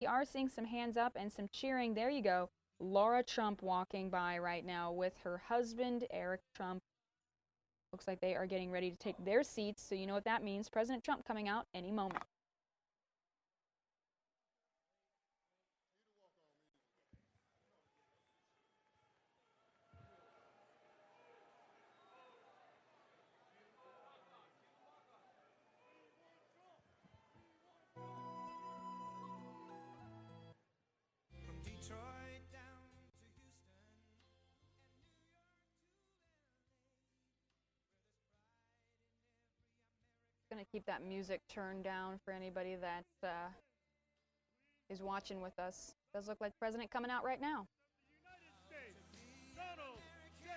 We are seeing some hands up and some cheering. There you go. Laura Trump walking by right now with her husband, Eric Trump. Looks like they are getting ready to take their seats, so you know what that means. President Trump coming out any moment. Going to keep that music turned down for anybody that is watching with us. Does look like President coming out right now. United States, Donald J.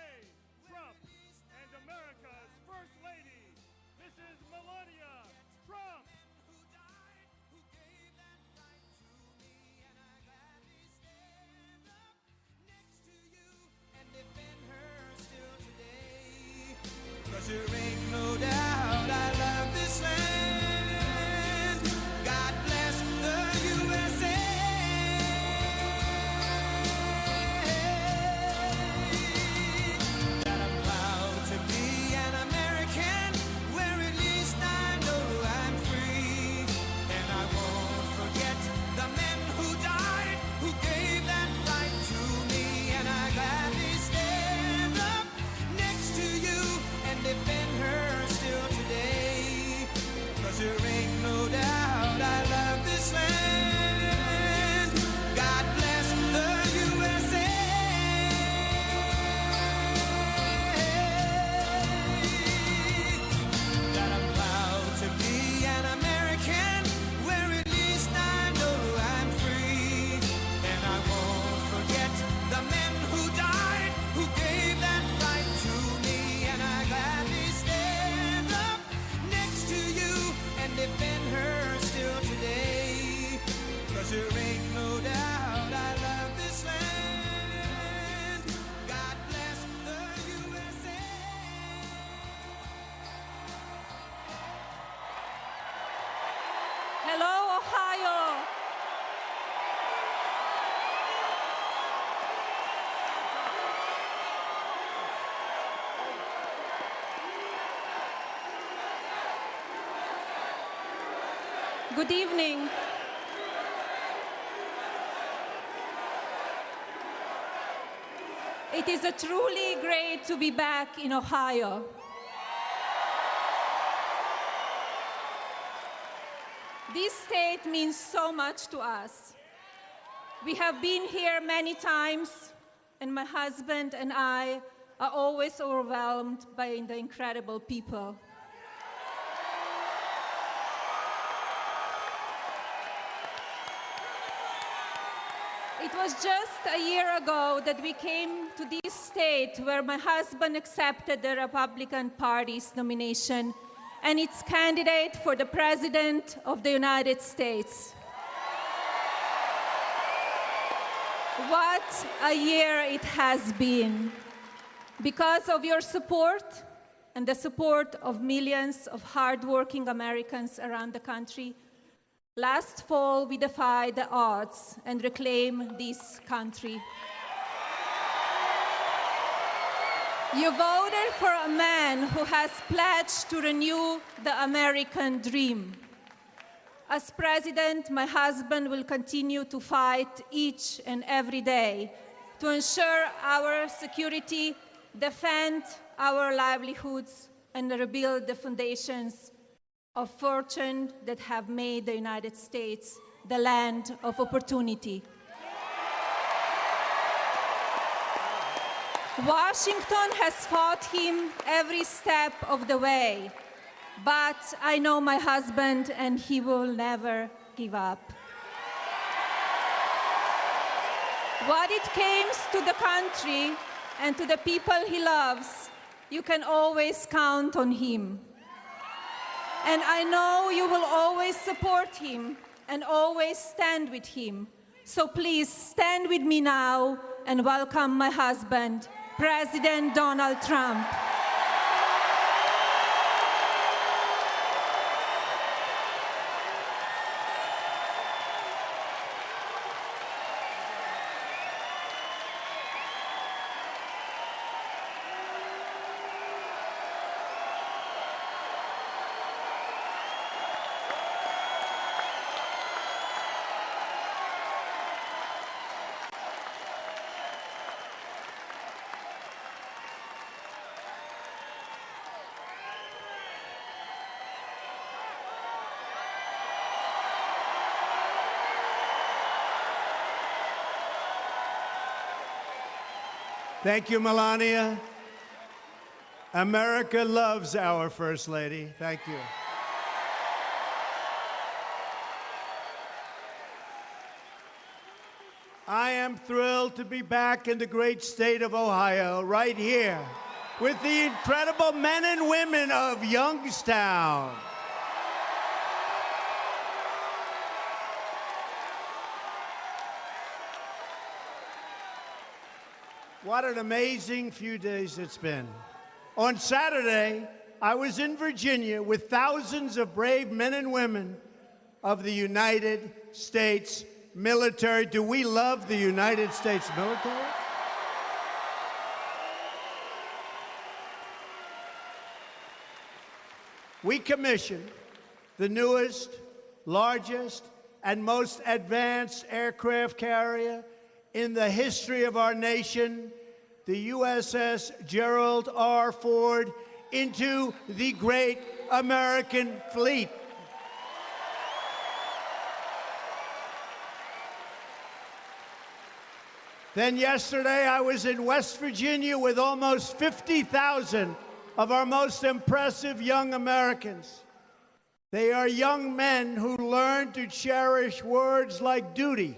Trump, and America's First Lady, Mrs. Melania Trump. There ain't no doubt I love this land. God bless the USA. That I'm proud to be an American, where at least I know I'm free. And I won't forget the men who died, who gave that right to me. And I gladly stand up next to you and defend her still today. 'Cause there ain't no doubt I love this land. God bless the USA. That I'm proud to be an American, where at least I know I'm free. And I won't forget the men who died, who gave that right to me. And I gladly stand up next to you and defend her still today. 'Cause there ain't no doubt I love this land. God bless the USA. Hello, Ohio. Good evening. It is truly great to be back in Ohio. This state means so much to us. We have been here many times, and my husband and I are always overwhelmed by the incredible people. It was just a year ago that we came to this state where my husband accepted the Republican Party's nomination and its candidate for the President of the United States. What a year it has been. Because of your support and the support of millions of hardworking Americans around the country, last fall we defied the odds and reclaimed this country. You voted for a man who has pledged to renew the American dream. As president, my husband will continue to fight each and every day to ensure our security, defend our livelihoods, and rebuild the foundations of fortune that have made the United States the land of opportunity. Washington has fought him every step of the way, but I know my husband and he will never give up. What it comes to the country and to the people he loves, you can always count on him. And I know you will always support him and always stand with him. So please stand with me now and welcome my husband, President Donald Trump. Thank you, Melania. America loves our First Lady. Thank you. I am thrilled to be back in the great state of Ohio, right here, with the incredible men and women of Youngstown. What an amazing few days it's been. On Saturday, I was in Virginia with thousands of brave men and women of the United States military. Do we love the United States military? We commissioned the newest, largest, and most advanced aircraft carrier in the history of our nation, the USS Gerald R. Ford, into the great American fleet. Then yesterday, I was in West Virginia with almost 50,000 of our most impressive young Americans. They are young men who learn to cherish words like duty,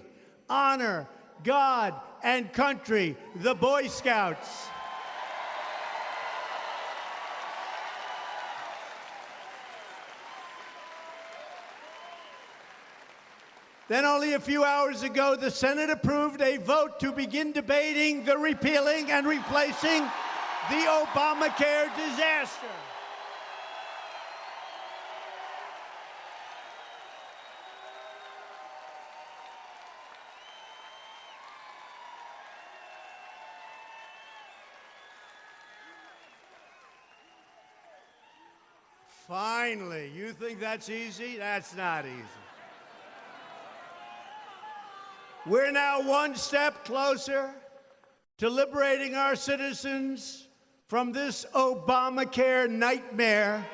honor, God, and country, the Boy Scouts. Then only a few hours ago, the Senate approved a vote to begin debating the repealing and replacing the Obamacare disaster. Finally, you think that's easy? That's not easy. We're now one step closer to liberating our citizens from this Obamacare nightmare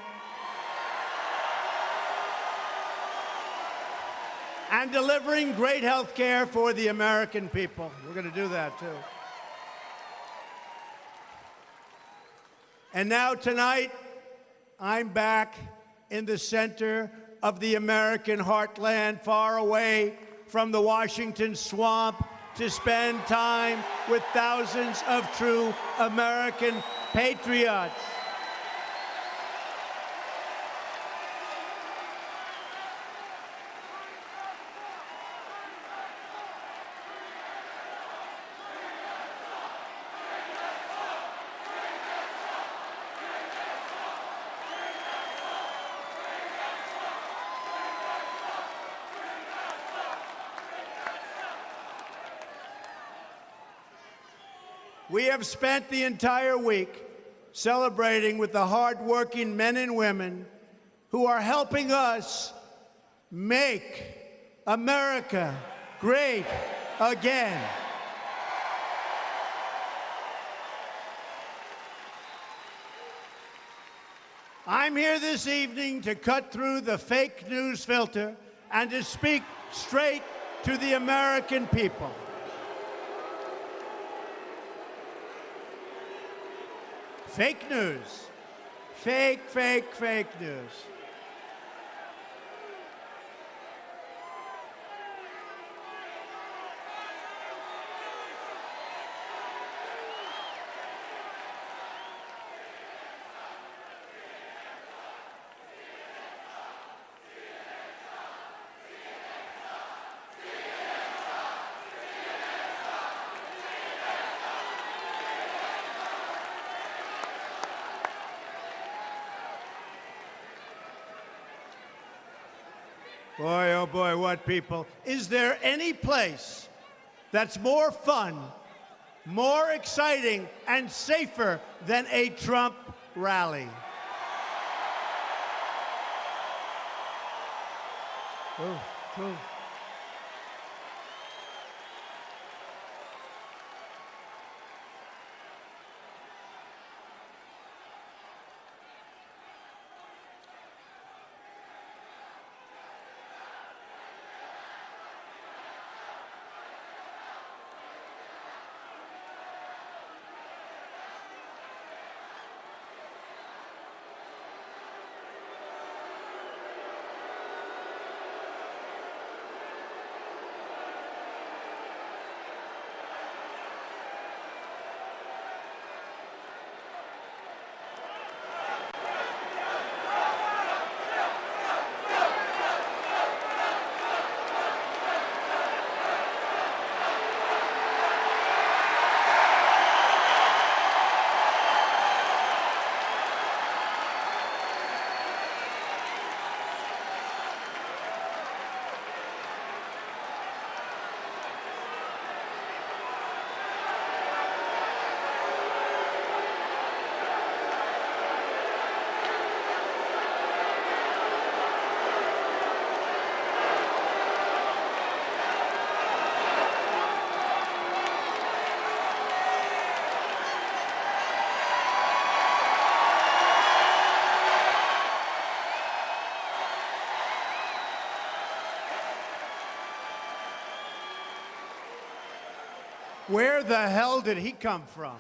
and delivering great health care for the American people. We're going to do that, too. And now tonight, I'm back in the center of the American heartland, far away from the Washington swamp, to spend time with thousands of true American patriots. We have spent the entire week celebrating with the hardworking men and women who are helping us make America great again. I'm here this evening to cut through the fake news filter and to speak straight to the American people. Fake news. Fake news. Boy, oh boy, what people. Is there any place that's more fun, more exciting, and safer than a Trump rally? Oh. Where the hell did he come from?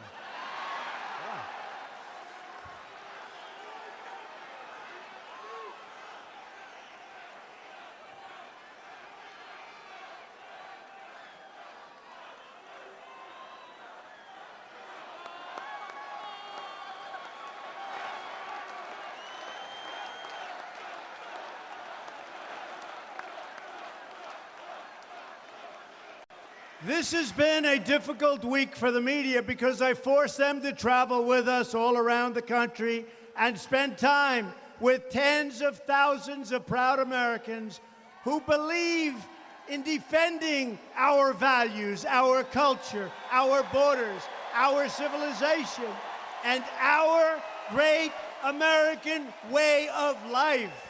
This has been a difficult week for the media because I forced them to travel with us all around the country and spend time with tens of thousands of proud Americans who believe in defending our values, our culture, our borders, our civilization, and our great American way of life.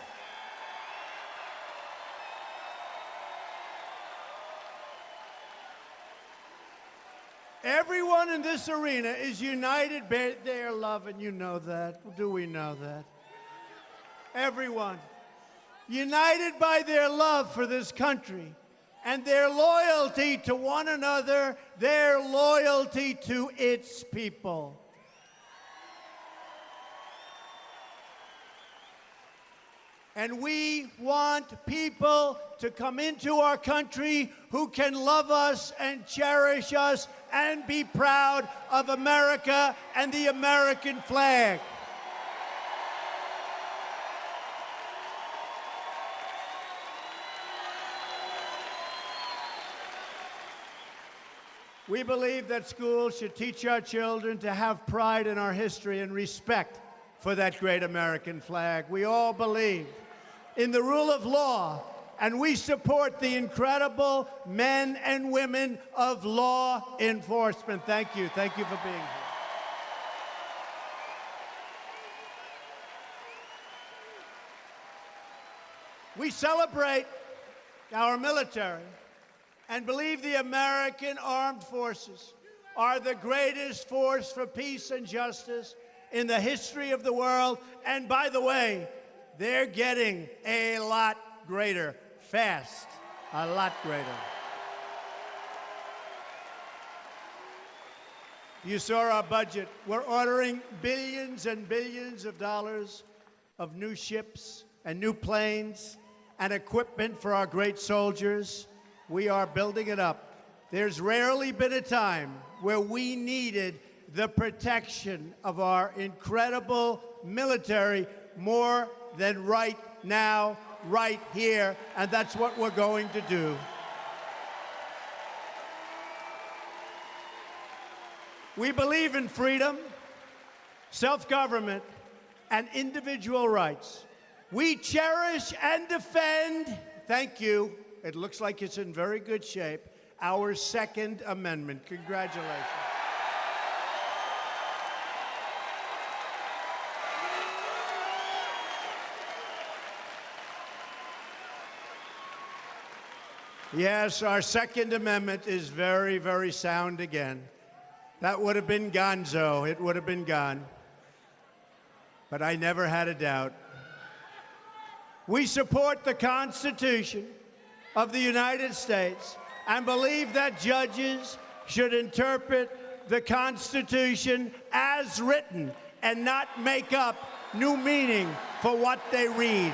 Everyone in this arena is united by their love, and you know that. Do we know that? Everyone. United by their love for this country and their loyalty to one another, their loyalty to its people. And we want people to come into our country who can love us and cherish us and be proud of America and the American flag. We believe that schools should teach our children to have pride in our history and respect for that great American flag. We all believe in the rule of law, and we support the incredible men and women of law enforcement. Thank you. Thank you for being here. We celebrate our military and believe the American armed forces are the greatest force for peace and justice in the history of the world. And by the way, they're getting a lot greater, fast, a lot greater. You saw our budget. We're ordering billions and billions of dollars of new ships and new planes and equipment for our great soldiers. We are building it up. There's rarely been a time where we needed the protection of our incredible military more than right now, right here, and that's what we're going to do. We believe in freedom, self-government, and individual rights. We cherish and defend, thank you, it looks like it's in very good shape, our Second Amendment. Congratulations. Yes, our Second Amendment is very, very sound again. That would have been gonzo. It would have been gone. But I never had a doubt. We support the Constitution of the United States and believe that judges should interpret the Constitution as written and not make up new meaning for what they read.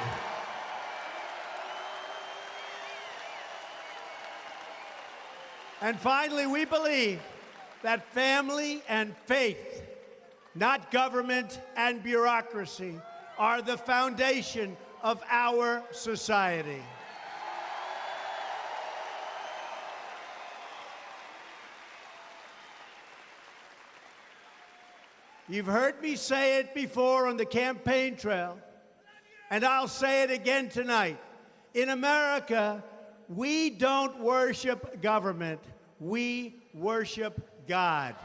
And finally, we believe that family and faith, not government and bureaucracy, are the foundation of our society. You've heard me say it before on the campaign trail, and I'll say it again tonight. In America, we don't worship government, we worship God.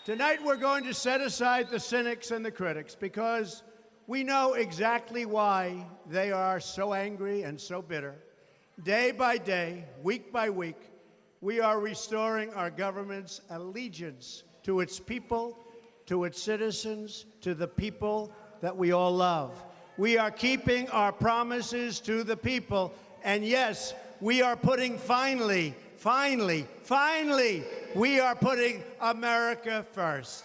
Tonight we're going to set aside the cynics and the critics because we know exactly why they are so angry and so bitter. Day by day, week by week, we are restoring our government's allegiance to its people, to its citizens, to the people that we all love. We are keeping our promises to the people. And yes, we are putting finally, we are putting America first.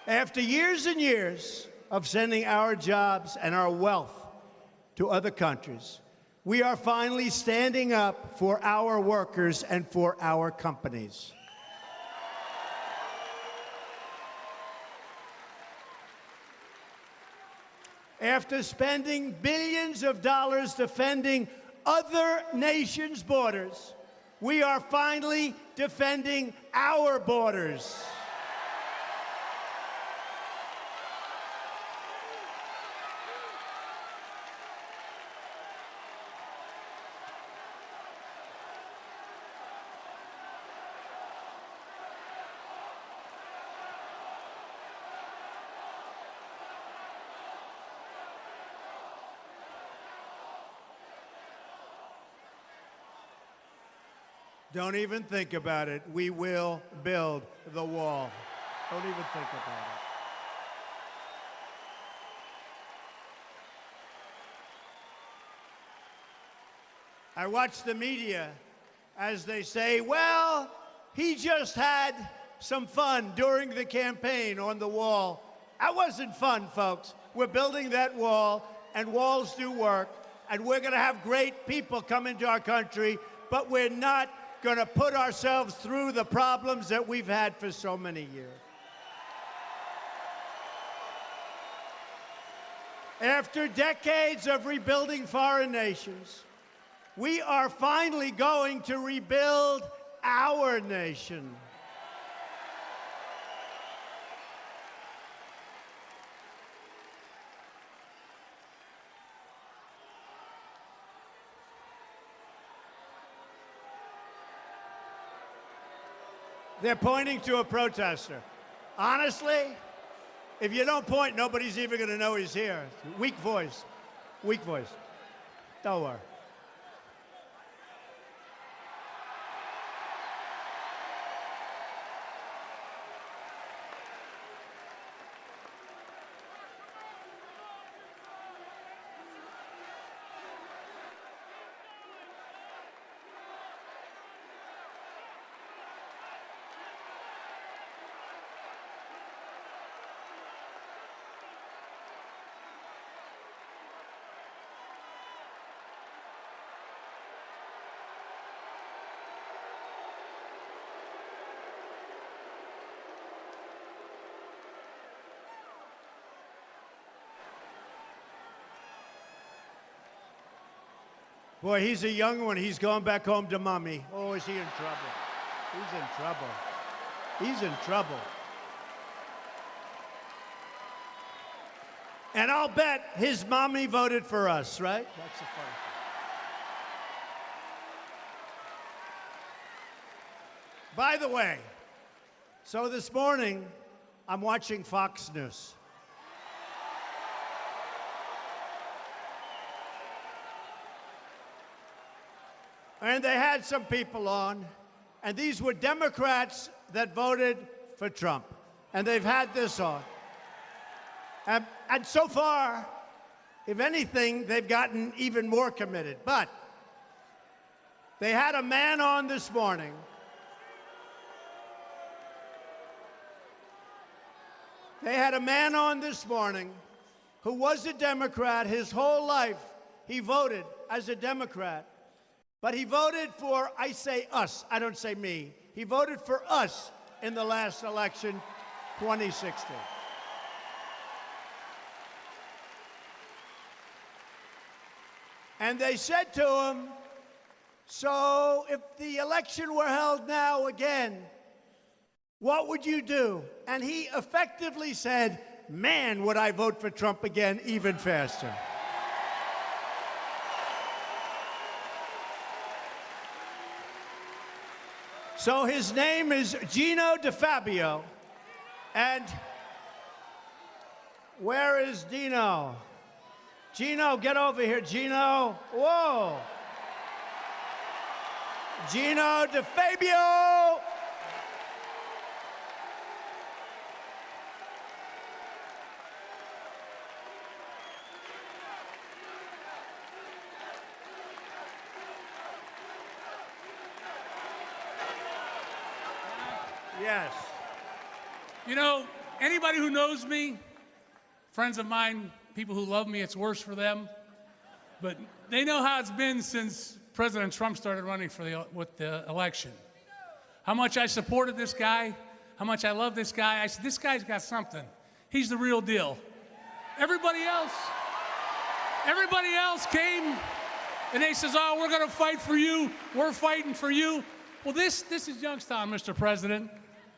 After years and years of sending our jobs and our wealth to other countries, we are finally standing up for our workers and for our companies. After spending billions of dollars defending other nations' borders, we are finally defending our borders. Don't even think about it. We will build the wall. Don't even think about it. I watch the media as they say, well, he just had some fun during the campaign on the wall. That wasn't fun, folks. We're building that wall, and walls do work, and we're going to have great people come into our country, but we're not going to put ourselves through the problems that we've had for so many years. After decades of rebuilding foreign nations, we are finally going to rebuild our nation. They're pointing to a protester. Honestly, if you don't point, nobody's even going to know he's here. Weak voice. Weak voice. Don't worry. Boy, he's a young one. He's going back home to mommy. Oh, is he in trouble? He's in trouble. He's in trouble. And I'll bet his mommy voted for us, right? That's the funny thing. By the way, so this morning, I'm watching Fox News. And they had some people on, and these were Democrats that voted for Trump. And they've had this on. And so far, if anything, they've gotten even more committed. But they had a man on this morning who was a Democrat his whole life. He voted as a Democrat. But he voted for, I say us, I don't say me. He voted for us in the last election, 2016. And they said to him, so if the election were held now again, what would you do? And he effectively said, man, would I vote for Trump again even faster. So his name is Gino DeFabio. And where is Dino? Gino, get over here, Gino. Whoa. Gino DeFabio. Yes. You know, anybody who knows me, friends of mine, people who love me, it's worse for them. But they know how it's been since President Trump started running for the election. How much I supported this guy, how much I love this guy. I said, this guy's got something. He's the real deal. Everybody else came and they says, oh, we're going to fight for you. We're fighting for you. Well, this is Youngstown, Mr. President,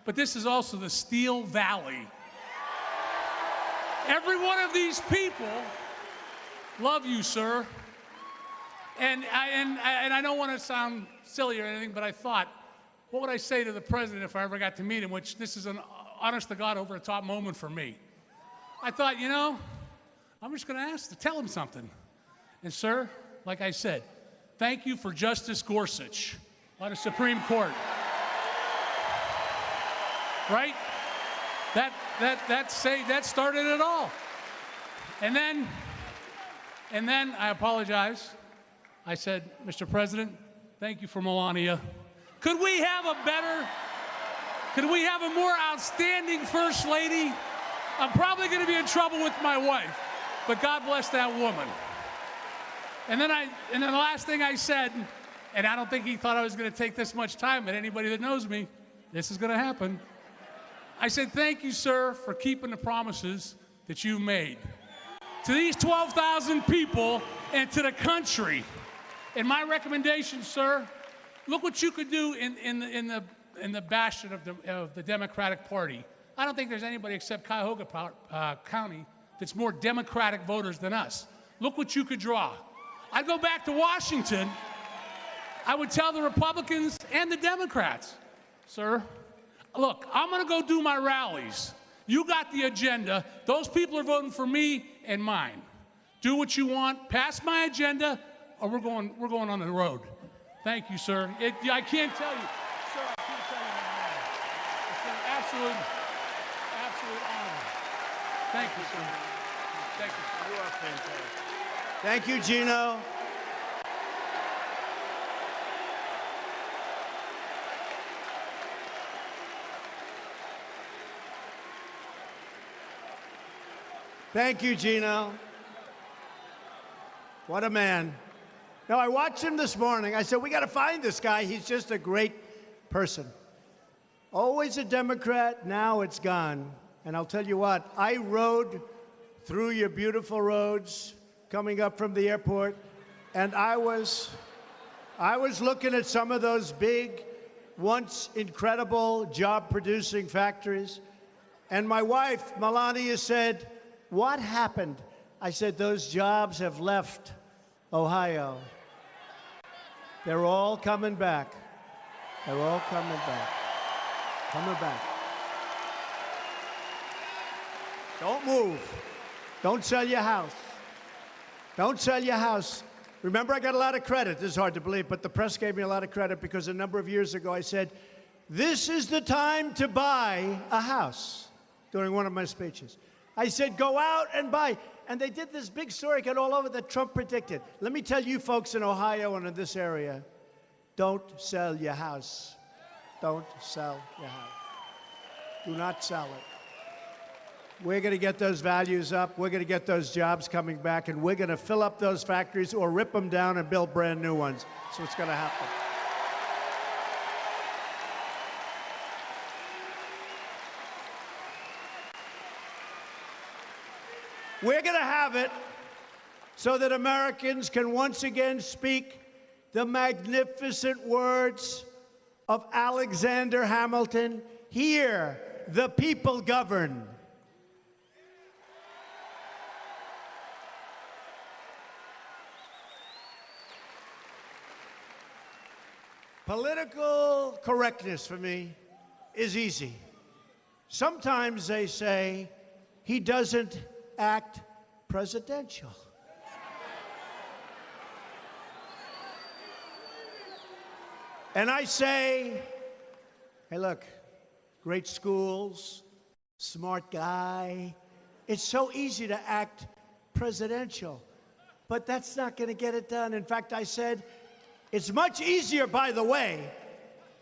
but this is also the Steel Valley. Every one of these people love you, sir. And I don't want to sound silly or anything, but I thought, what would I say to the president if I ever got to meet him, which this is an honest-to-God, over-the-top moment for me. I thought, you know, I'm just going to tell him something. And, sir, like I said, thank you for Justice Gorsuch on the Supreme Court. Right? That started it all. And then I apologize. I said, Mr. President, thank you for Melania. Could we have a more outstanding First Lady? I'm probably going to be in trouble with my wife, but God bless that woman. And then the last thing I said, and I don't think he thought I was going to take this much time, but anybody that knows me, this is going to happen. I said, thank you, sir, for keeping the promises that you've made. To these 12,000 people and to the country. And my recommendation, sir, look what you could do in the bastion of the Democratic Party. I don't think there's anybody except Cuyahoga County that's more Democratic voters than us. Look what you could draw. I'd go back to Washington. I would tell the Republicans and the Democrats, sir, look, I'm going to go do my rallies. You got the agenda. Those people are voting for me and mine. Do what you want. Pass my agenda, or we're going on the road. Thank you, sir. I can't tell you. Sir, I can't tell you my name. It's an absolute honor. Thank you, sir. Thank you, sir. You are fantastic. Thank you, Gino. Thank you, Gino. What a man. Now, I watched him this morning. I said, we got to find this guy. He's just a great person. Always a Democrat, now it's gone. And I'll tell you what, I rode through your beautiful roads coming up from the airport, and I was looking at some of those big, once incredible job-producing factories. And my wife, Melania, said, what happened? I said, those jobs have left Ohio. They're all coming back. They're all coming back. Coming back. Don't move. Don't sell your house. Don't sell your house. Remember, I got a lot of credit. This is hard to believe, but the press gave me a lot of credit because a number of years ago I said, this is the time to buy a house during one of my speeches. I said, go out and buy. And they did this big story, got all over that Trump predicted. Let me tell you folks in Ohio and in this area, don't sell your house. Don't sell your house. Do not sell it. We're going to get those values up. We're going to get those jobs coming back, and we're going to fill up those factories or rip them down and build brand new ones. That's what's going to happen. We're going to have it so that Americans can once again speak the magnificent words of Alexander Hamilton. Here, the people govern. Political correctness for me is easy. Sometimes they say he doesn't act presidential. And I say, hey, look, great schools, smart guy. It's so easy to act presidential, but that's not going to get it done. In fact, I said, it's much easier, by the way,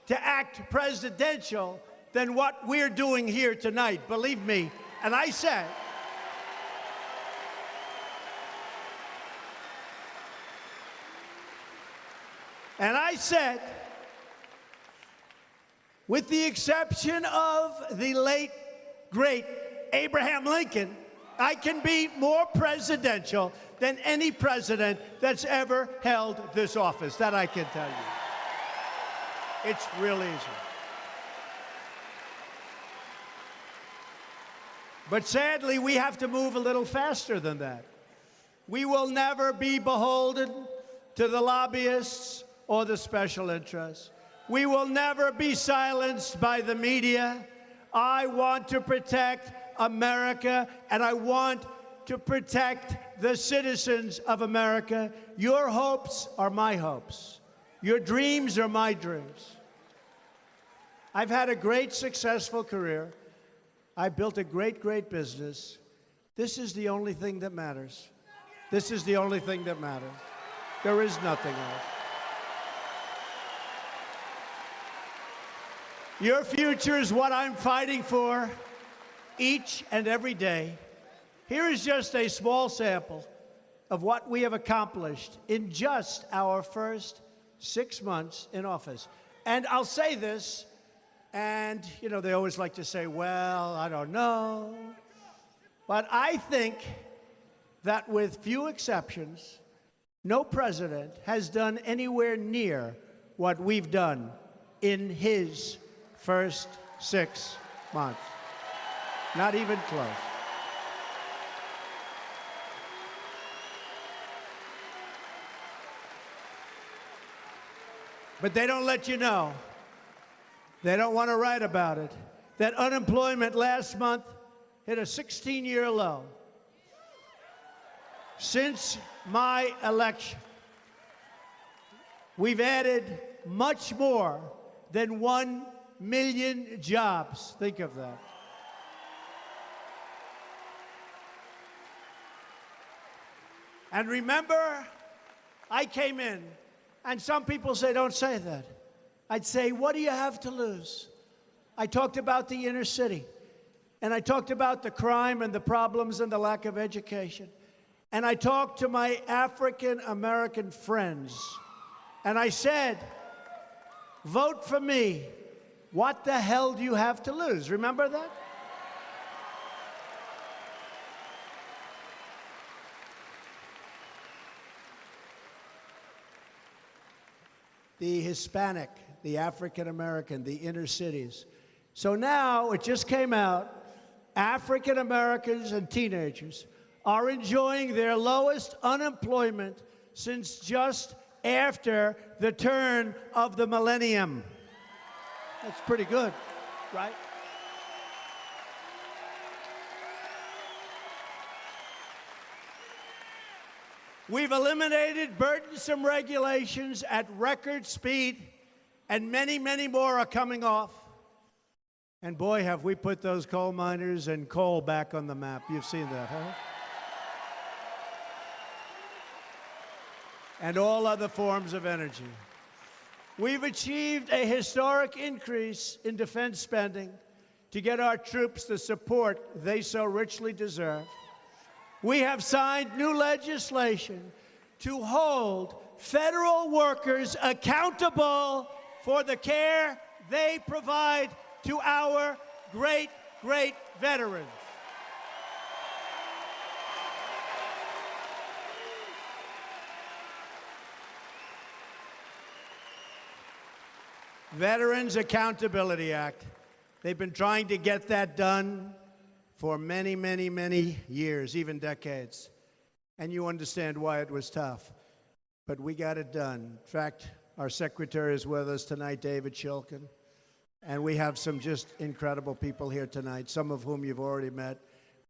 to act presidential than what we're doing here tonight, believe me. And I said, with the exception of the late, great Abraham Lincoln, I can be more presidential than any president that's ever held this office. That I can tell you. It's real easy. But sadly, we have to move a little faster than that. We will never be beholden to the lobbyists or the special interests. We will never be silenced by the media. I want to protect America, and I want to protect the citizens of America. Your hopes are my hopes. Your dreams are my dreams. I've had a great, successful career. I built a great, great business. This is the only thing that matters. This is the only thing that matters. There is nothing else. Your future is what I'm fighting for each and every day. Here is just a small sample of what we have accomplished in just our first 6 months in office. And I'll say this, and, you know, they always like to say, well, I don't know. But I think that with few exceptions, no president has done anywhere near what we've done in his first 6 months. Not even close. But they don't let you know. They don't want to write about it. That unemployment last month hit a 16-year low. Since my election, we've added much more than 1 million jobs. Think of that. And remember, I came in, and some people say, don't say that. I'd say, what do you have to lose? I talked about the inner city, and I talked about the crime and the problems and the lack of education. And I talked to my African-American friends, and I said, vote for me. What the hell do you have to lose? Remember that? The Hispanic, the African-American, the inner cities. So now, it just came out, African-Americans and teenagers are enjoying their lowest unemployment since just after the turn of the millennium. That's pretty good, right? We've eliminated burdensome regulations at record speed, and many, many more are coming off. And boy, have we put those coal miners and coal back on the map. You've seen that, huh? And all other forms of energy. We've achieved a historic increase in defense spending to get our troops the support they so richly deserve. We have signed new legislation to hold federal workers accountable for the care they provide to our great, great veterans. Veterans Accountability Act. They've been trying to get that done for many, many, many years, even decades. And you understand why it was tough. But we got it done. In fact, Our secretary is with us tonight, David Shilkin. And we have some just incredible people here tonight, some of whom you've already met.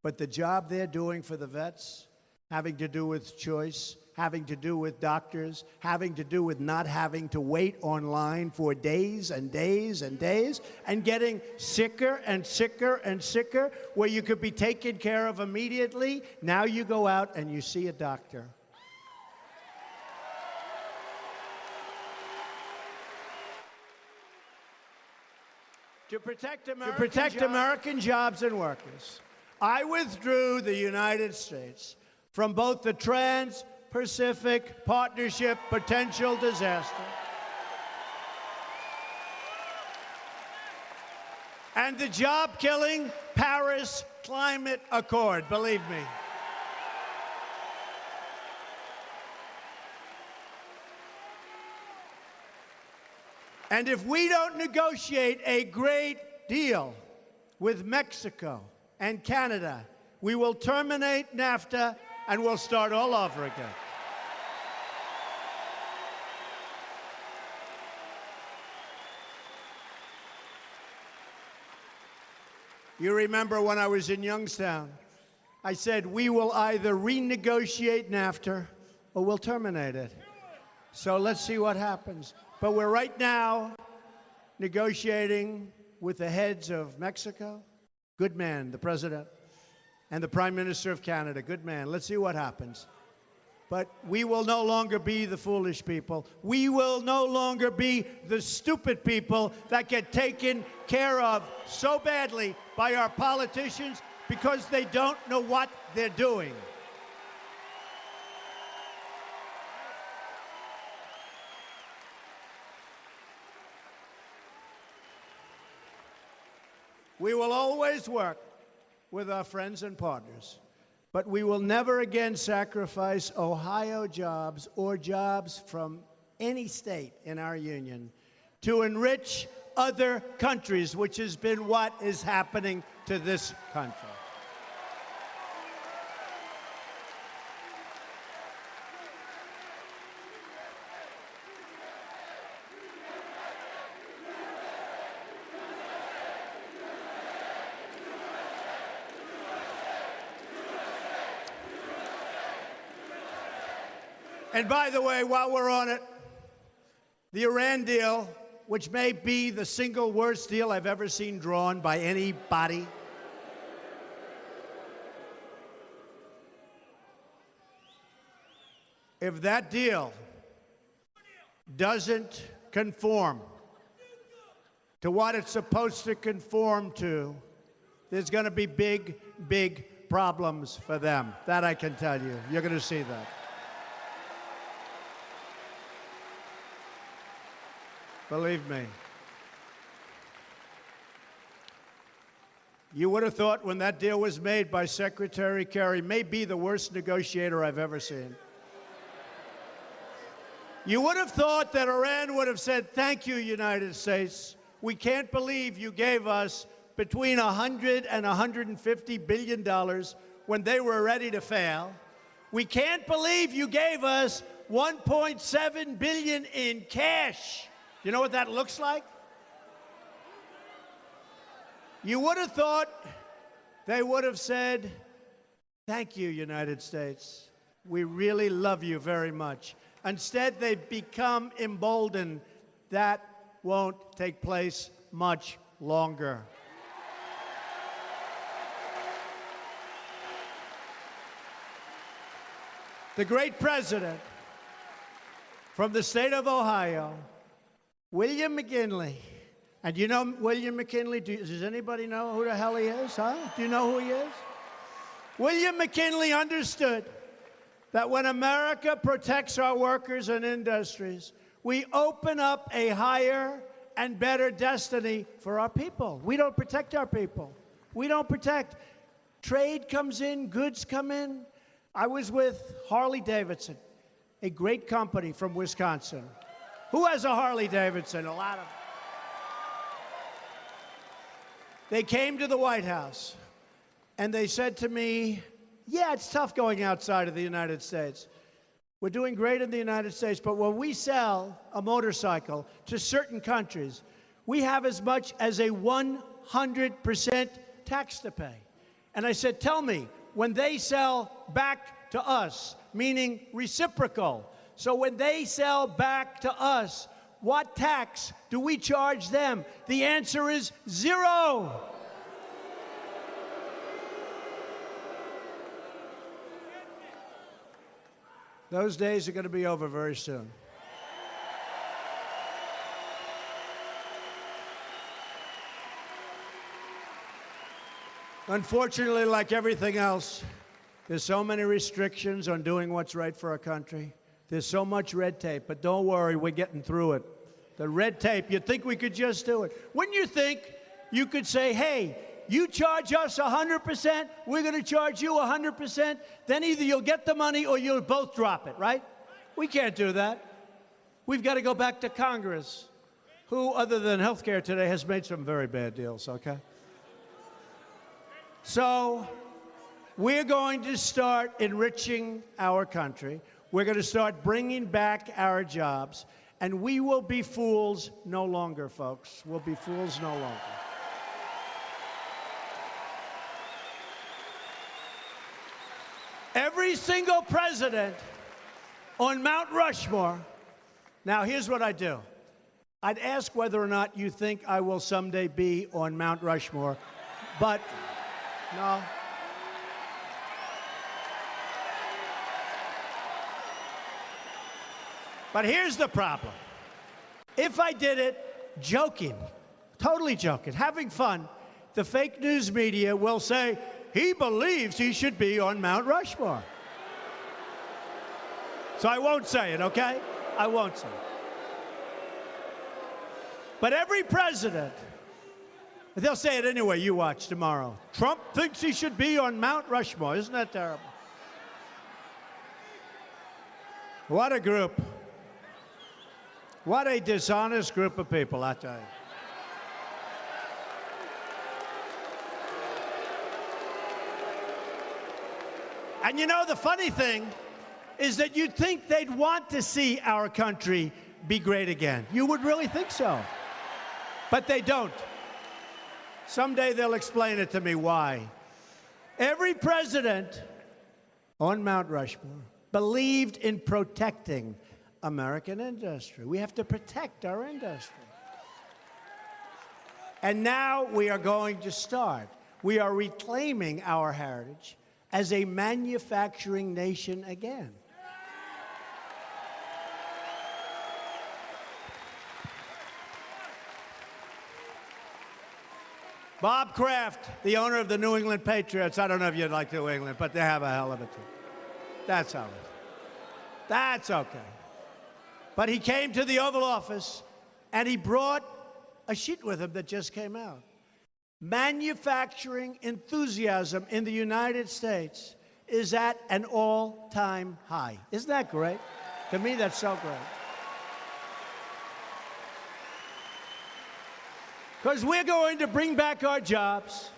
But the job they're doing for the vets, having to do with choice, having to do with doctors, having to do with not having to wait online for days and days and days, and getting sicker and sicker and sicker, where you could be taken care of immediately. Now you go out and you see a doctor. To protect American jobs and workers, I withdrew the United States from both the Trans-Pacific Partnership potential disaster and the job-killing Paris Climate Accord, believe me. And if we don't negotiate a great deal with Mexico and Canada, we will terminate NAFTA and we'll start all over again. You remember when I was in Youngstown, I said we will either renegotiate NAFTA or we'll terminate it. So let's see what happens. But we're right now negotiating with the heads of Mexico, good man, the president, and the Prime Minister of Canada, good man. Let's see what happens. But we will no longer be the foolish people. We will no longer be the stupid people that get taken care of so badly by our politicians because they don't know what they're doing. We will always work with our friends and partners, but we will never again sacrifice Ohio jobs or jobs from any state in our union to enrich other countries, which has been what is happening to this country. And by the way, while we're on it, the Iran deal, which may be the single worst deal I've ever seen drawn by anybody, if that deal doesn't conform to what it's supposed to conform to, there's going to be big, big problems for them. That I can tell you. You're going to see that. Believe me. You would have thought when that deal was made by Secretary Kerry, may be the worst negotiator I've ever seen. You would have thought that Iran would have said, thank you, United States. We can't believe you gave us between $100 and $150 billion when they were ready to fail. We can't believe you gave us $1.7 billion in cash. You know what that looks like? You would have thought they would have said, thank you, United States. We really love you very much. Instead, they've become emboldened. That won't take place much longer. The great president from the state of Ohio, William McKinley. And you know William McKinley? Does anybody know who the hell he is? Huh? Do you know who he is? William McKinley understood that when America protects our workers and industries, we open up a higher and better destiny for our people. We don't protect our people. We don't protect. Trade comes in, goods come in. I was with Harley Davidson, a great company from Wisconsin. Who has a Harley Davidson? A lot of them. They came to the White House, and they said to me, yeah, it's tough going outside of the United States. We're doing great in the United States, but when we sell a motorcycle to certain countries, we have as much as a 100% tax to pay. And I said, tell me, when they sell back to us, meaning reciprocal, so when they sell back to us, what tax do we charge them? The answer is 0. Those days are going to be over very soon. Unfortunately, like everything else, there's so many restrictions on doing what's right for our country. There's so much red tape, but don't worry, we're getting through it. The red tape, you'd think we could just do it. Wouldn't you think you could say, hey, you charge us 100%, we're going to charge you 100%, then either you'll get the money or you'll both drop it, right? We can't do that. We've got to go back to Congress, who, other than health care today, has made some very bad deals, okay? So we're going to start enriching our country. We're going to start bringing back our jobs. And we will be fools no longer, folks. We'll be fools no longer. Every single president on Mount Rushmore. Now, here's what I do. I'd ask whether or not you think I will someday be on Mount Rushmore, but no. But here's the problem. If I did it joking, totally joking, having fun, the fake news media will say, he believes he should be on Mount Rushmore. So I won't say it, okay? I won't say it. But every president, they'll say it anyway, you watch tomorrow. Trump thinks he should be on Mount Rushmore. Isn't that terrible? What a group. What a dishonest group of people, I tell you. And you know, the funny thing is that you'd think they'd want to see our country be great again. You would really think so. But they don't. Someday they'll explain it to me why. Every president on Mount Rushmore believed in protecting American industry. We have to protect our industry. And now we are going to start. We are reclaiming our heritage as a manufacturing nation again. Bob Kraft, the owner of the New England Patriots, I don't know if you'd like New England, but they have a hell of a team. That's all right. That's okay. But he came to the Oval Office, and he brought a sheet with him that just came out. Manufacturing enthusiasm in the United States is at an all-time high. Isn't that great? To me, that's so great. Because we're going to bring back our jobs,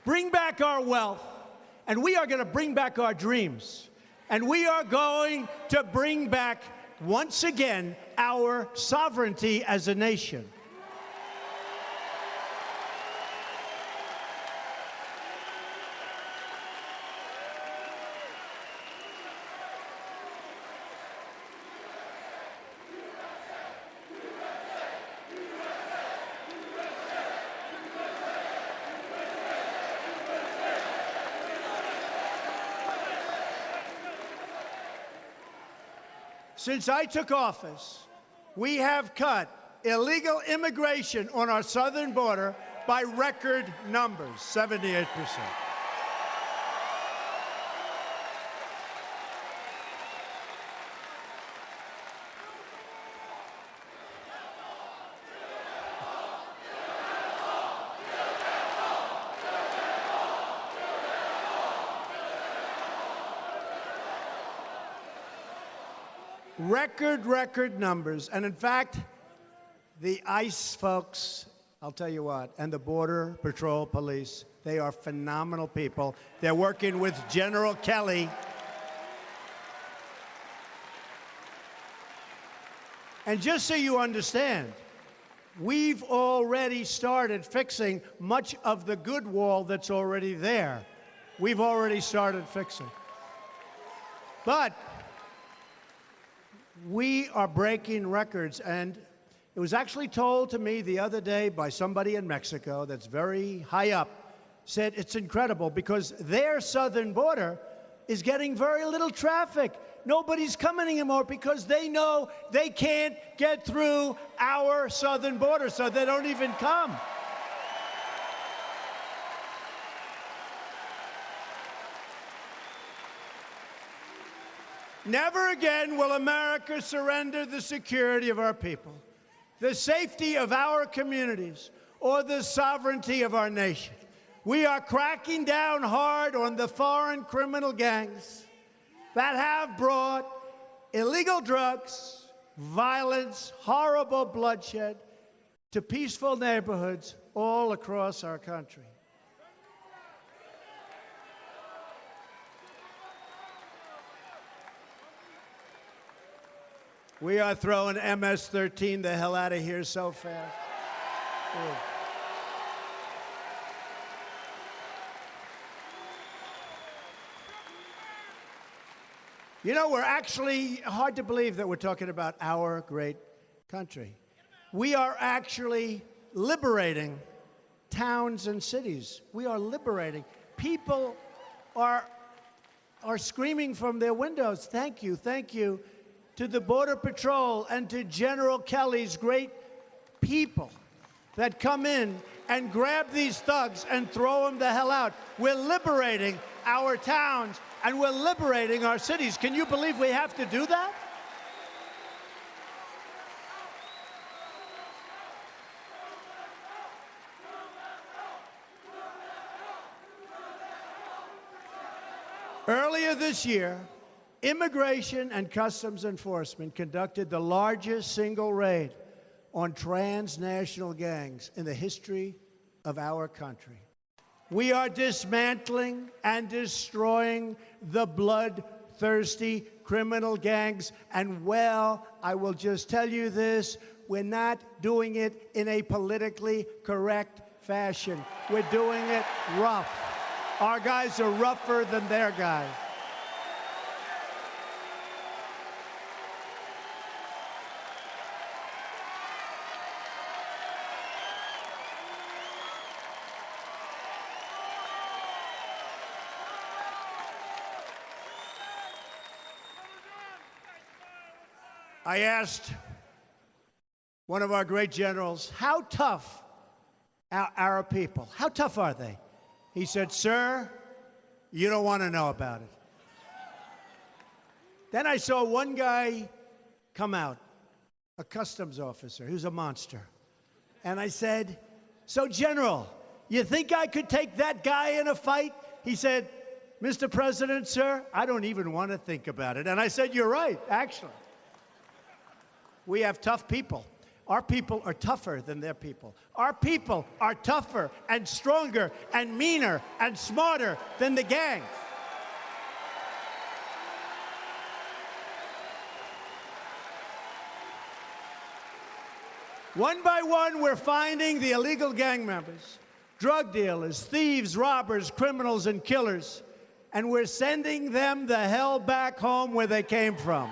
bring back our wealth, and we are going to bring back our dreams. And we are going to bring back, once again, our sovereignty as a nation. Since I took office, we have cut illegal immigration on our southern border by record numbers, 78%. Record numbers. And in fact, the ICE folks, I'll tell you what, and the Border Patrol Police, they are phenomenal people. They're working with General Kelly. And just so you understand, we've already started fixing much of the good wall that's already there. We've already started fixing. But we are breaking records, and it was actually told to me the other day by somebody in Mexico that's very high up, said it's incredible because their southern border is getting very little traffic. Nobody's coming anymore because they know they can't get through our southern border, so they don't even come. Never again will America surrender the security of our people, the safety of our communities, or the sovereignty of our nation. We are cracking down hard on the foreign criminal gangs that have brought illegal drugs, violence, horrible bloodshed to peaceful neighborhoods all across our country. We are throwing MS-13 the hell out of here so fast. Ooh. You know, we're actually, hard to believe that we're talking about our great country. We are actually liberating towns and cities. We are liberating. People are screaming from their windows, thank you, to the Border Patrol and to General Kelly's great people that come in and grab these thugs and throw them the hell out. We're liberating our towns and we're liberating our cities. Can you believe we have to do that? Earlier this year, Immigration and Customs Enforcement conducted the largest single raid on transnational gangs in the history of our country. We are dismantling and destroying the bloodthirsty criminal gangs, and well, I will just tell you this, we're not doing it in a politically correct fashion. We're doing it rough. Our guys are rougher than their guys. I asked one of our great generals, how tough are our people? How tough are they? He said, sir, you don't want to know about it. Then I saw one guy come out, a customs officer, who's a monster. And I said, so General, you think I could take that guy in a fight? He said, Mr. President, sir, I don't even want to think about it. And I said, you're right, actually. We have tough people. Our people are tougher than their people. Our people are tougher and stronger and meaner and smarter than the gangs. One by one, we're finding the illegal gang members, drug dealers, thieves, robbers, criminals, and killers, and we're sending them the hell back home where they came from.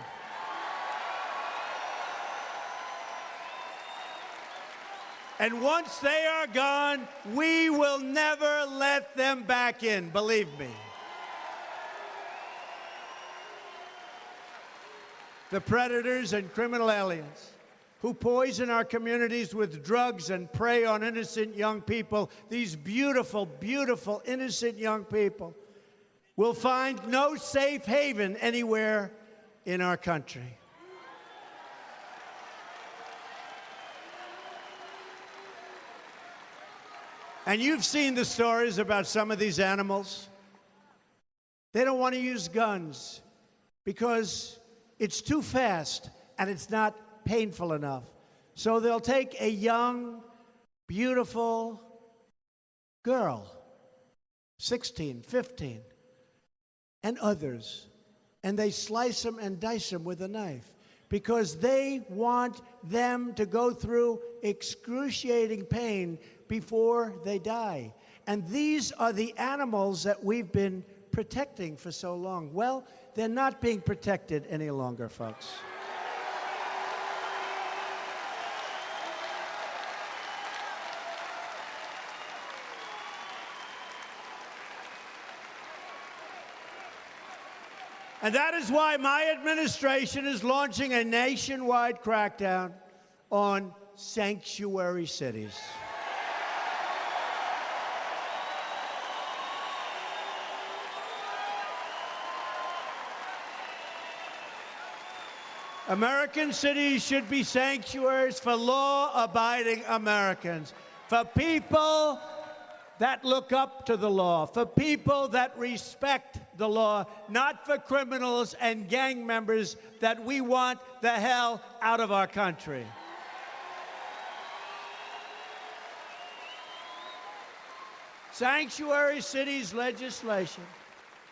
And once they are gone, we will never let them back in, believe me. The predators and criminal aliens who poison our communities with drugs and prey on innocent young people, these beautiful, beautiful, innocent young people, will find no safe haven anywhere in our country. And you've seen the stories about some of these animals. They don't want to use guns because it's too fast and it's not painful enough. So they'll take a young, beautiful girl, 16, 15, and others, and they slice them and dice them with a knife because they want them to go through excruciating pain before they die. And these are the animals that we've been protecting for so long. Well, they're not being protected any longer, folks. And that is why my administration is launching a nationwide crackdown on sanctuary cities. American cities should be sanctuaries for law-abiding Americans, for people that look up to the law, for people that respect the law, not for criminals and gang members that we want the hell out of our country. Sanctuary cities legislation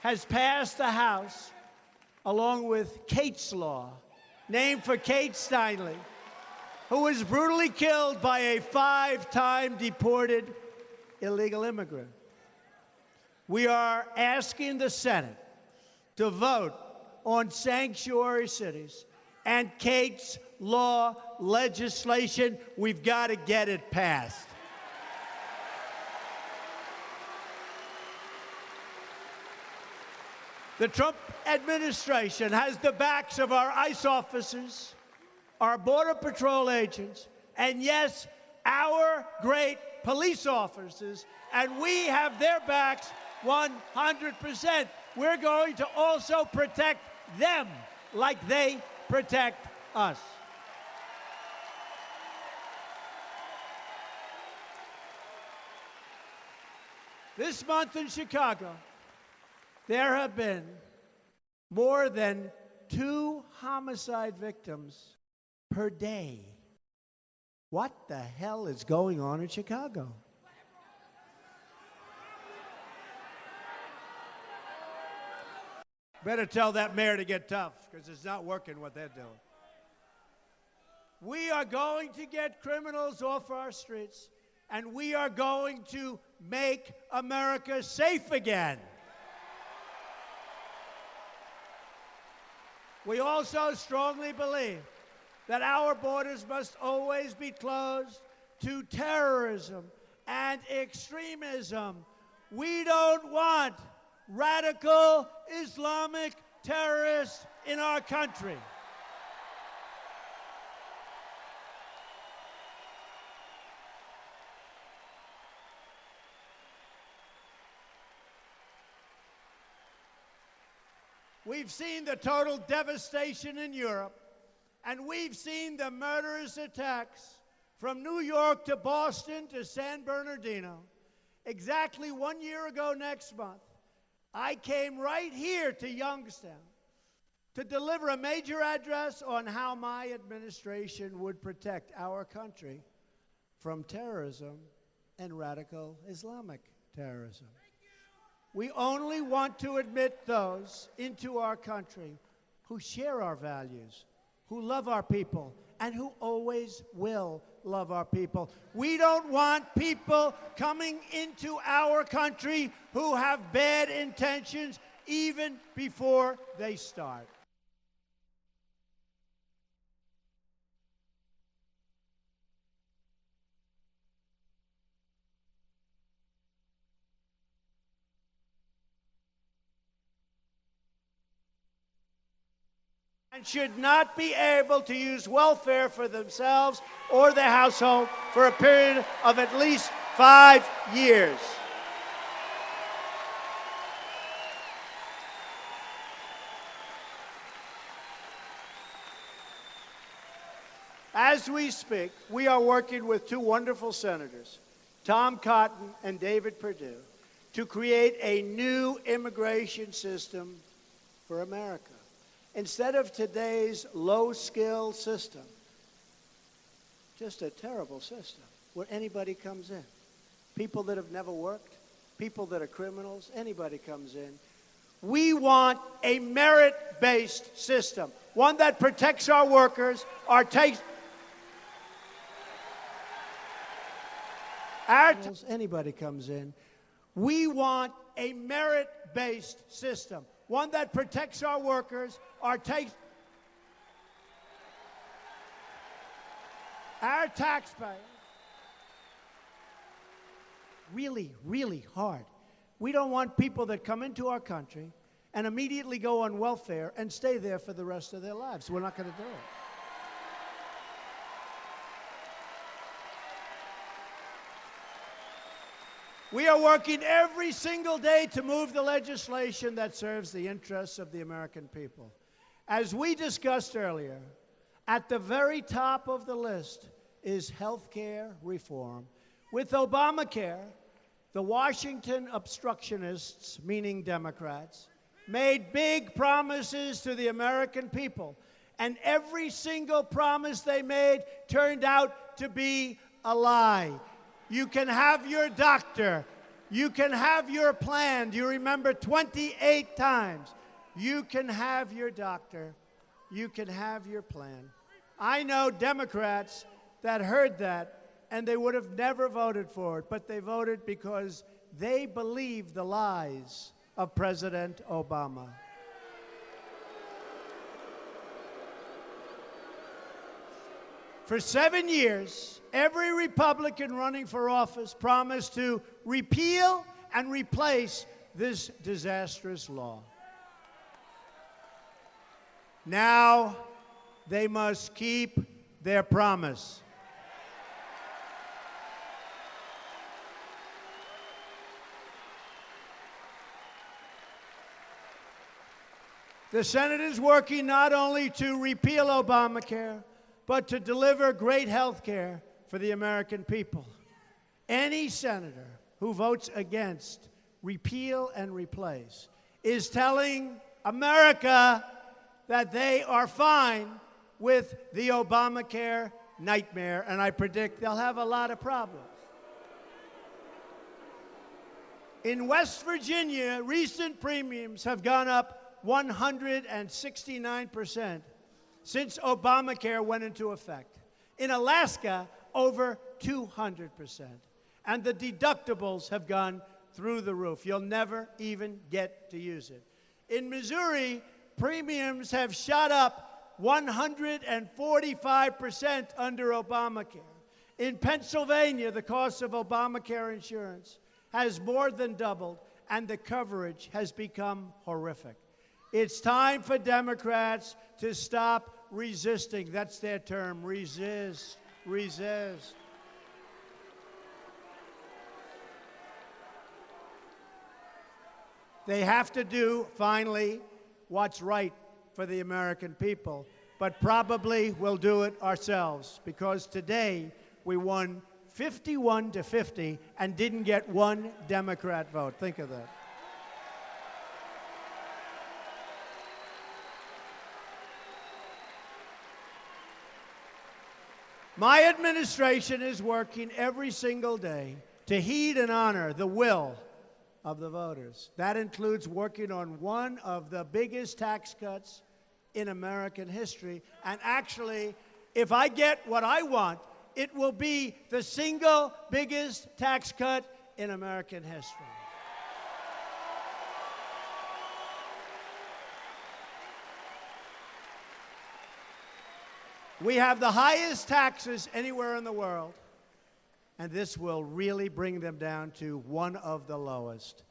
has passed the House along with Kate's Law, named for Kate Steinle, who was brutally killed by a 5-time deported illegal immigrant. We are asking the Senate to vote on sanctuary cities and Kate's Law legislation. We've got to get it passed. The Trump administration has the backs of our ICE officers, our Border Patrol agents, and yes, our great police officers, and we have their backs 100%. We're going to also protect them like they protect us. This month in Chicago, there have been more than 2 homicide victims per day. What the hell is going on in Chicago? Better tell that mayor to get tough, because it's not working what they're doing. We are going to get criminals off our streets, and we are going to make America safe again. We also strongly believe that our borders must always be closed to terrorism and extremism. We don't want radical Islamic terrorists in our country. We've seen the total devastation in Europe, and we've seen the murderous attacks from New York to Boston to San Bernardino. Exactly 1 year ago next month, I came right here to Youngstown to deliver a major address on how my administration would protect our country from terrorism and radical Islamic terrorism. We only want to admit those into our country who share our values, who love our people, and who always will love our people. We don't want people coming into our country who have bad intentions even before they start. And should not be able to use welfare for themselves or their household for a period of at least 5 years. As we speak, we are working with 2 wonderful senators, Tom Cotton and David Perdue, to create a new immigration system for America. Instead of today's low-skill system, just a terrible system where anybody comes in. People that have never worked, people that are criminals, anybody comes in. We want a merit-based system. one that protects our workers, anybody comes in. We want a merit-based system, one that protects our workers, our taxpayers. Really, really hard. We don't want people that come into our country and immediately go on welfare and stay there for the rest of their lives. We're not going to do it. We are working every single day to move the legislation that serves the interests of the American people. As we discussed earlier, at the very top of the list is health care reform. With Obamacare, the Washington obstructionists, meaning Democrats, made big promises to the American people, and every single promise they made turned out to be a lie. You can have your doctor. You can have your plan. Do you remember 28 times? You can have your doctor. You can have your plan. I know Democrats that heard that, and they would have never voted for it, but they voted because they believe the lies of President Obama. For 7 years, every Republican running for office promised to repeal and replace this disastrous law. Now, they must keep their promise. The Senate is working not only to repeal Obamacare, but to deliver great health care for the American people. Any senator who votes against repeal and replace is telling America that they are fine with the Obamacare nightmare, and I predict they'll have a lot of problems. In West Virginia, recent premiums have gone up 169% since Obamacare went into effect. In Alaska, over 200%. And the deductibles have gone through the roof. You'll never even get to use it. In Missouri, premiums have shot up 145% under Obamacare. In Pennsylvania, the cost of Obamacare insurance has more than doubled, and the coverage has become horrific. It's time for Democrats to stop resisting. That's their term, resist, resist. They have to do, finally, what's right for the American people, but probably we'll do it ourselves, because today we won 51-50 and didn't get one Democrat vote. Think of that. My administration is working every single day to heed and honor the will of the voters. That includes working on one of the biggest tax cuts in American history. And actually, if I get what I want, it will be the single biggest tax cut in American history. We have the highest taxes anywhere in the world, and this will really bring them down to one of the lowest.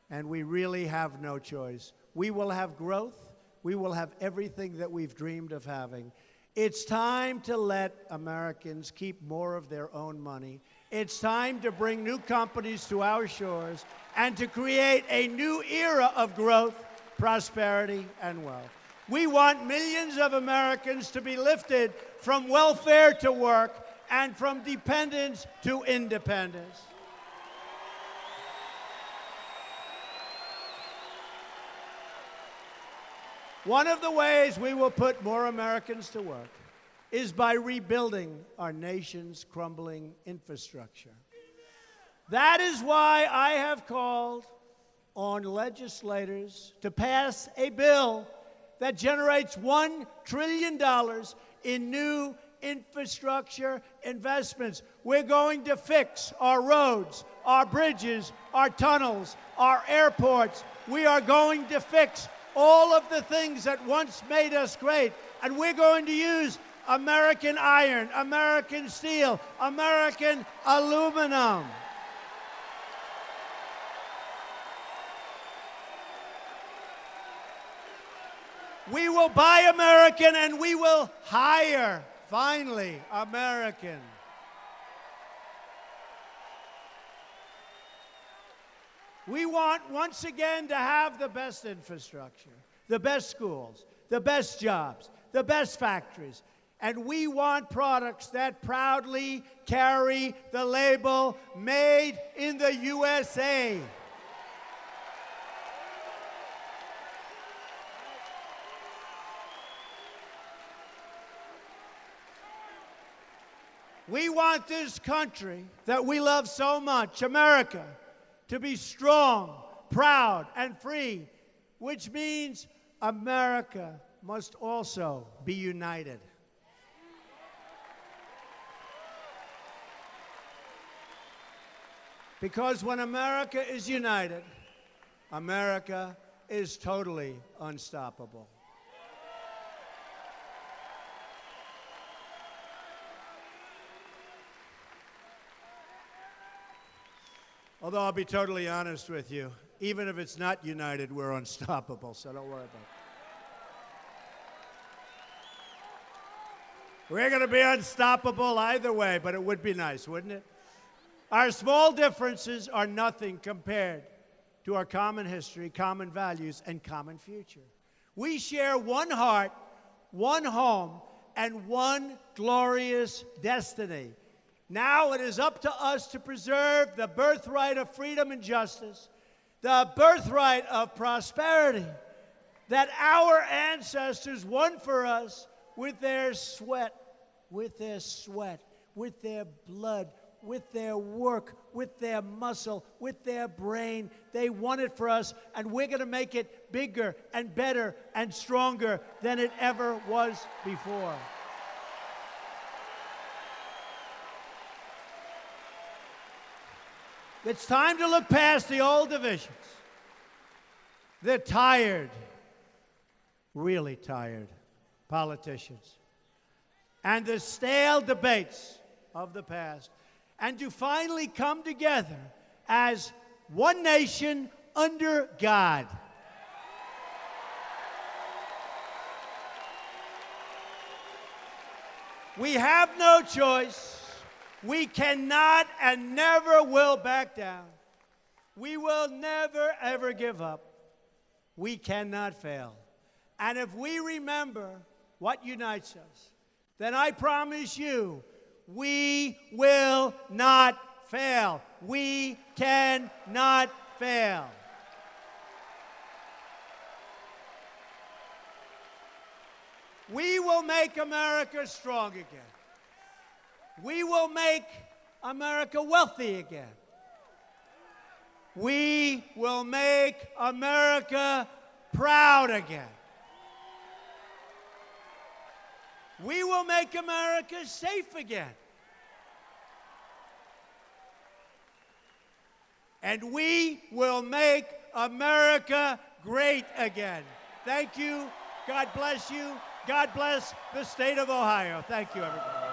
And we really have no choice. We will have growth. We will have everything that we've dreamed of having. It's time to let Americans keep more of their own money. It's time to bring new companies to our shores and to create a new era of growth, prosperity, and wealth. We want millions of Americans to be lifted from welfare to work and from dependence to independence. One of the ways we will put more Americans to work is by rebuilding our nation's crumbling infrastructure. That is why I have called on legislators to pass a bill that generates $1 trillion in new infrastructure investments. We're going to fix our roads, our bridges, our tunnels, our airports. We are going to fix all of the things that once made us great. And we're going to use American iron, American steel, American aluminum. We will buy American and we will hire, finally, American. We want, once again, to have the best infrastructure, the best schools, the best jobs, the best factories. And we want products that proudly carry the label, Made in the USA. We want this country that we love so much, America, to be strong, proud, and free, which means America must also be united. Because when America is united, America is totally unstoppable. Although I'll be totally honest with you, even if it's not united, we're unstoppable, so don't worry about it. We're going to be unstoppable either way, but it would be nice, wouldn't it? Our small differences are nothing compared to our common history, common values, and common future. We share one heart, one home, and one glorious destiny. Now it is up to us to preserve the birthright of freedom and justice, the birthright of prosperity that our ancestors won for us with their sweat, with their blood, with their work, with their muscle, with their brain. They won it for us, and we're going to make it bigger and better and stronger than it ever was before. It's time to look past the old divisions. They're tired, really tired politicians, and the stale debates of the past, and to finally come together as one nation under God. We have no choice. We cannot and never will back down. We will never, ever give up. We cannot fail. And if we remember what unites us, then I promise you, we will not fail. We cannot fail. We will make America strong again. We will make America wealthy again. We will make America proud again. We will make America safe again. And we will make America great again. Thank you. God bless you. God bless the state of Ohio. Thank you, everybody.